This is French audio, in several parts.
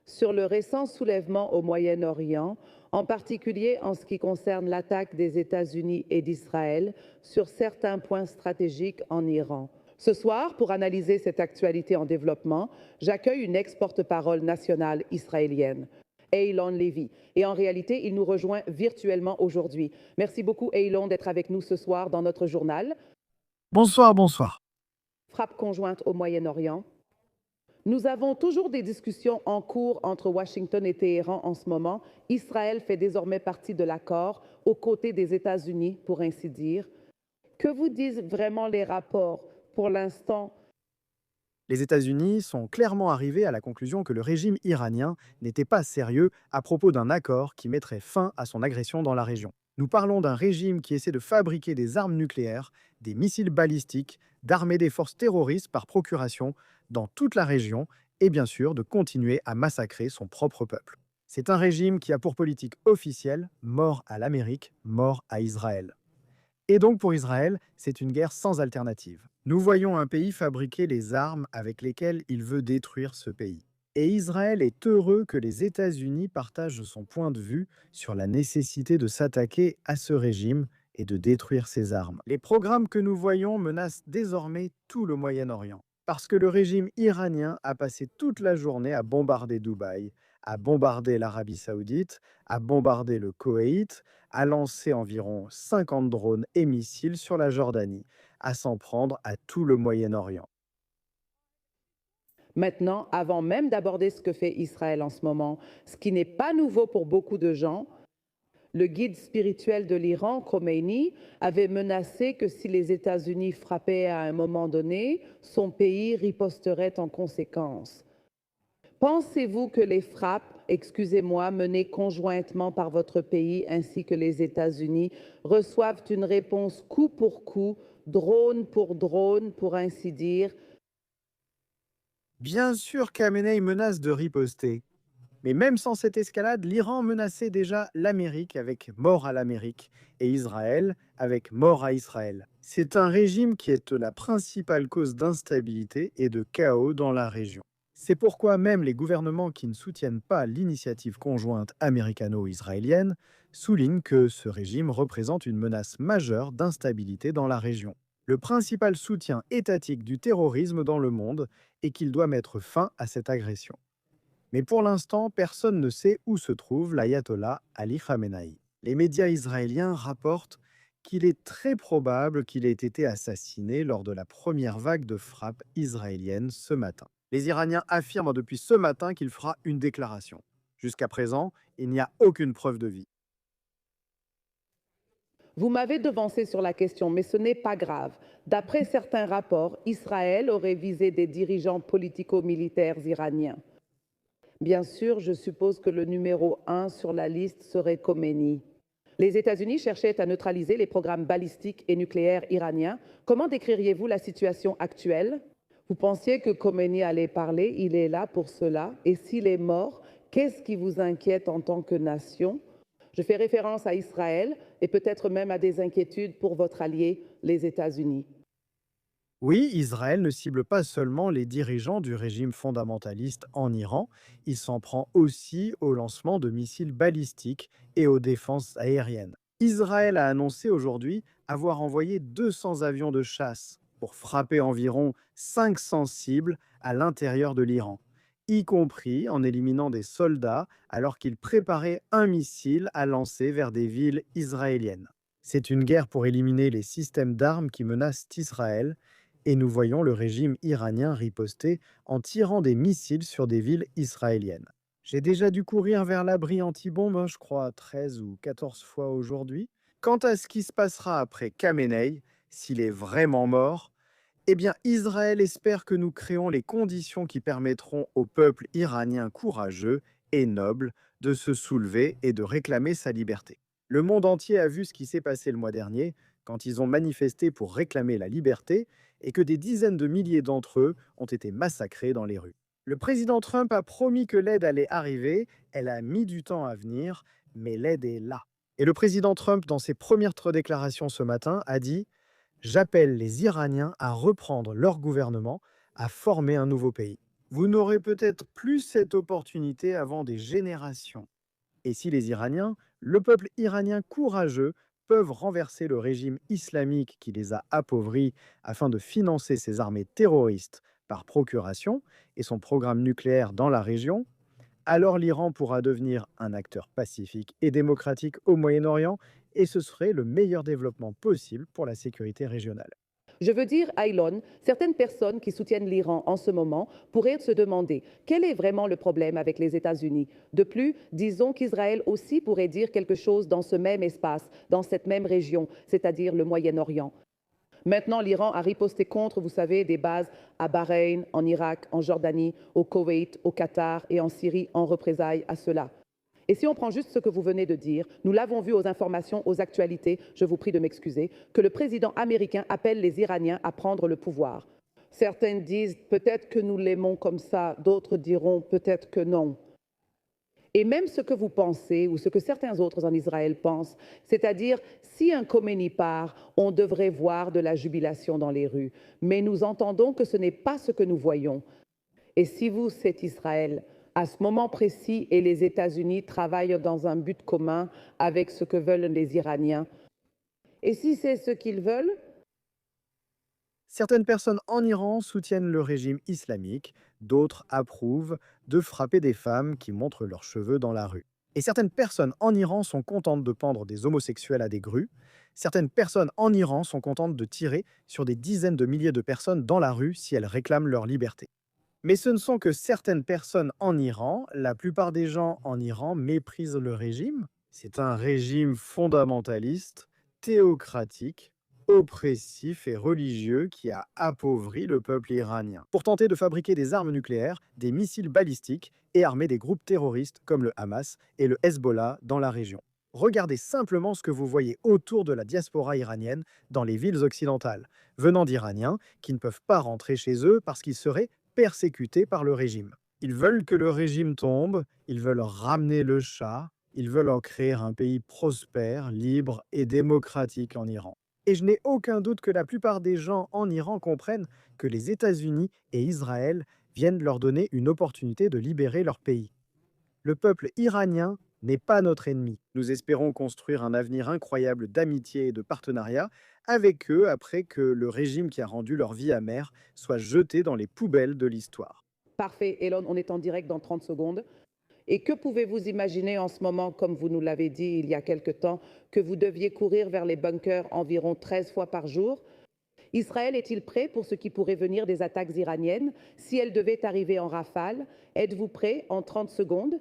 sur le récent soulèvement au Moyen-Orient, en particulier en ce qui concerne l'attaque des États-Unis et d'Israël sur certains points stratégiques en Iran. Ce soir, pour analyser cette actualité en développement, j'accueille une ex-porte-parole nationale israélienne, Eylon Levy. Et en réalité, il nous rejoint virtuellement aujourd'hui. Merci beaucoup, Eylon, d'être avec nous ce soir dans notre journal. Bonsoir, bonsoir. Frappe conjointe au Moyen-Orient. Nous avons toujours des discussions en cours entre Washington et Téhéran en ce moment. Israël fait désormais partie de l'accord aux côtés des États-Unis, pour ainsi dire. Que vous disent vraiment les rapports pour l'instant? Les États-Unis sont clairement arrivés à la conclusion que le régime iranien n'était pas sérieux à propos d'un accord qui mettrait fin à son agression dans la région. Nous parlons d'un régime qui essaie de fabriquer des armes nucléaires, des missiles balistiques, d'armer des forces terroristes par procuration dans toute la région et bien sûr de continuer à massacrer son propre peuple. C'est un régime qui a pour politique officielle mort à l'Amérique, mort à Israël. Et donc pour Israël, c'est une guerre sans alternative. Nous voyons un pays fabriquer les armes avec lesquelles il veut détruire ce pays. Et Israël est heureux que les États-Unis partagent son point de vue sur la nécessité de s'attaquer à ce régime et de détruire ses armes. Les programmes que nous voyons menacent désormais tout le Moyen-Orient. Parce que le régime iranien a passé toute la journée à bombarder Dubaï, à bombarder l'Arabie saoudite, à bombarder le Koweït, a lancé environ 50 drones et missiles sur la Jordanie, à s'en prendre à tout le Moyen-Orient. Maintenant, avant même d'aborder ce que fait Israël en ce moment, ce qui n'est pas nouveau pour beaucoup de gens, le guide spirituel de l'Iran, Khomeini, avait menacé que si les États-Unis frappaient à un moment donné, son pays riposterait en conséquence. Pensez-vous que les frappes, excusez-moi, menées conjointement par votre pays ainsi que les États-Unis reçoivent une réponse coup pour coup, drone, pour ainsi dire? Bien sûr qu'Amenei menace de riposter. Mais même sans cette escalade, l'Iran menaçait déjà l'Amérique avec mort à l'Amérique et Israël avec mort à Israël. C'est un régime qui est la principale cause d'instabilité et de chaos dans la région. C'est pourquoi même les gouvernements qui ne soutiennent pas l'initiative conjointe américano-israélienne soulignent que ce régime représente une menace majeure d'instabilité dans la région. Le principal soutien étatique du terrorisme dans le monde est qu'il doit mettre fin à cette agression. Mais pour l'instant, personne ne sait où se trouve l'ayatollah Ali Khamenei. Les médias israéliens rapportent qu'il est très probable qu'il ait été assassiné lors de la première vague de frappes israéliennes ce matin. Les Iraniens affirment depuis ce matin qu'il fera une déclaration. Jusqu'à présent, il n'y a aucune preuve de vie. Vous m'avez devancé sur la question, mais ce n'est pas grave. D'après certains rapports, Israël aurait visé des dirigeants politico-militaires iraniens. Bien sûr, je suppose que le numéro un sur la liste serait Khomeini. Les États-Unis cherchaient à neutraliser les programmes balistiques et nucléaires iraniens. Comment décririez-vous la situation actuelle? Vous pensiez que Khomeini allait parler, il est là pour cela. Et s'il est mort, qu'est-ce qui vous inquiète en tant que nation? Je fais référence à Israël et peut-être même à des inquiétudes pour votre allié, les États-Unis. Oui, Israël ne cible pas seulement les dirigeants du régime fondamentaliste en Iran, il s'en prend aussi au lancement de missiles balistiques et aux défenses aériennes. Israël a annoncé aujourd'hui avoir envoyé 200 avions de chasse pour frapper environ 500 cibles à l'intérieur de l'Iran, y compris en éliminant des soldats alors qu'ils préparaient un missile à lancer vers des villes israéliennes. C'est une guerre pour éliminer les systèmes d'armes qui menacent Israël et nous voyons le régime iranien riposter en tirant des missiles sur des villes israéliennes. J'ai déjà dû courir vers l'abri anti-bombe, je crois 13 ou 14 fois aujourd'hui. Quant à ce qui se passera après Khamenei, s'il est vraiment mort, eh bien Israël espère que nous créons les conditions qui permettront au peuple iranien courageux et noble de se soulever et de réclamer sa liberté. Le monde entier a vu ce qui s'est passé le mois dernier quand ils ont manifesté pour réclamer la liberté et que des dizaines de milliers d'entre eux ont été massacrés dans les rues. Le président Trump a promis que l'aide allait arriver, elle a mis du temps à venir, mais l'aide est là. Et le président Trump, dans ses premières déclarations ce matin, a dit: J'appelle les Iraniens à reprendre leur gouvernement, à former un nouveau pays. Vous n'aurez peut-être plus cette opportunité avant des générations. Et si les Iraniens, le peuple iranien courageux, peuvent renverser le régime islamique qui les a appauvris afin de financer ses armées terroristes par procuration et son programme nucléaire dans la région, alors l'Iran pourra devenir un acteur pacifique et démocratique au Moyen-Orient et ce serait le meilleur développement possible pour la sécurité régionale. Je veux dire, Aylon, certaines personnes qui soutiennent l'Iran en ce moment pourraient se demander quel est vraiment le problème avec les États-Unis. De plus, disons qu'Israël aussi pourrait dire quelque chose dans ce même espace, dans cette même région, c'est-à-dire le Moyen-Orient. Maintenant, l'Iran a riposté contre, vous savez, des bases à Bahreïn, en Irak, en Jordanie, au Koweït, au Qatar et en Syrie en représailles à cela. Et si on prend juste ce que vous venez de dire, nous l'avons vu aux informations, aux actualités, je vous prie de m'excuser, que le président américain appelle les Iraniens à prendre le pouvoir. Certains disent peut-être que nous l'aimons comme ça, d'autres diront peut-être que non. Et même ce que vous pensez ou ce que certains autres en Israël pensent, c'est-à-dire si un Khomeini part, on devrait voir de la jubilation dans les rues. Mais nous entendons que ce n'est pas ce que nous voyons. Et si vous, c'est Israël, à ce moment précis, et les États-Unis travaillent dans un but commun avec ce que veulent les Iraniens, et si c'est ce qu'ils veulent, Certaines personnes en Iran soutiennent le régime islamique, d'autres approuvent de frapper des femmes qui montrent leurs cheveux dans la rue. Et certaines personnes en Iran sont contentes de pendre des homosexuels à des grues. Certaines personnes en Iran sont contentes de tirer sur des dizaines de milliers de personnes dans la rue si elles réclament leur liberté. Mais ce ne sont que certaines personnes en Iran. La plupart des gens en Iran méprisent le régime. C'est un régime fondamentaliste, théocratique, oppressif et religieux qui a appauvri le peuple iranien pour tenter de fabriquer des armes nucléaires, des missiles balistiques et armer des groupes terroristes comme le Hamas et le Hezbollah dans la région. Regardez simplement ce que vous voyez autour de la diaspora iranienne dans les villes occidentales, venant d'Iraniens qui ne peuvent pas rentrer chez eux parce qu'ils seraient persécutés par le régime. Ils veulent que le régime tombe, ils veulent ramener le Shah, ils veulent en créer un pays prospère, libre et démocratique en Iran. Et je n'ai aucun doute que la plupart des gens en Iran comprennent que les États-Unis et Israël viennent leur donner une opportunité de libérer leur pays. Le peuple iranien n'est pas notre ennemi. Nous espérons construire un avenir incroyable d'amitié et de partenariat avec eux après que le régime qui a rendu leur vie amère soit jeté dans les poubelles de l'histoire. parfait, Elon, on est en direct dans 30 secondes. Et que pouvez-vous imaginer en ce moment, comme vous nous l'avez dit il y a quelque temps, que vous deviez courir vers les bunkers environ 13 fois par jour? Israël est-il prêt pour ce qui pourrait venir des attaques iraniennes? Si elles devaient arriver en rafale, êtes-vous prêt en 30 secondes?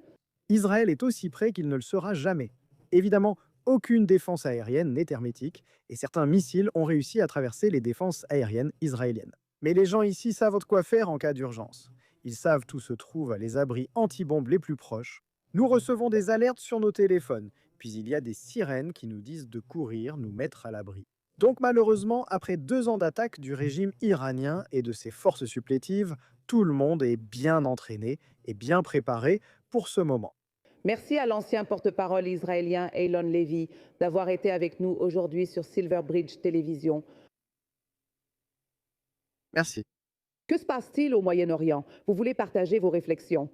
Israël est aussi prêt qu'il ne le sera jamais. Évidemment, aucune défense aérienne n'est hermétique et certains missiles ont réussi à traverser les défenses aériennes israéliennes. Mais les gens ici savent quoi faire en cas d'urgence. Ils savent où se trouvent les abris anti-bombes les plus proches. Nous recevons des alertes sur nos téléphones, puis il y a des sirènes qui nous disent de courir, nous mettre à l'abri. Donc malheureusement, après 2 ans d'attaque du régime iranien et de ses forces supplétives, tout le monde est bien entraîné et bien préparé pour ce moment. Merci à l'ancien porte-parole israélien Eylon Levy d'avoir été avec nous aujourd'hui sur Silverbridge Télévision. Merci. Que se passe-t-il au Moyen-Orient? Vous voulez partager vos réflexions?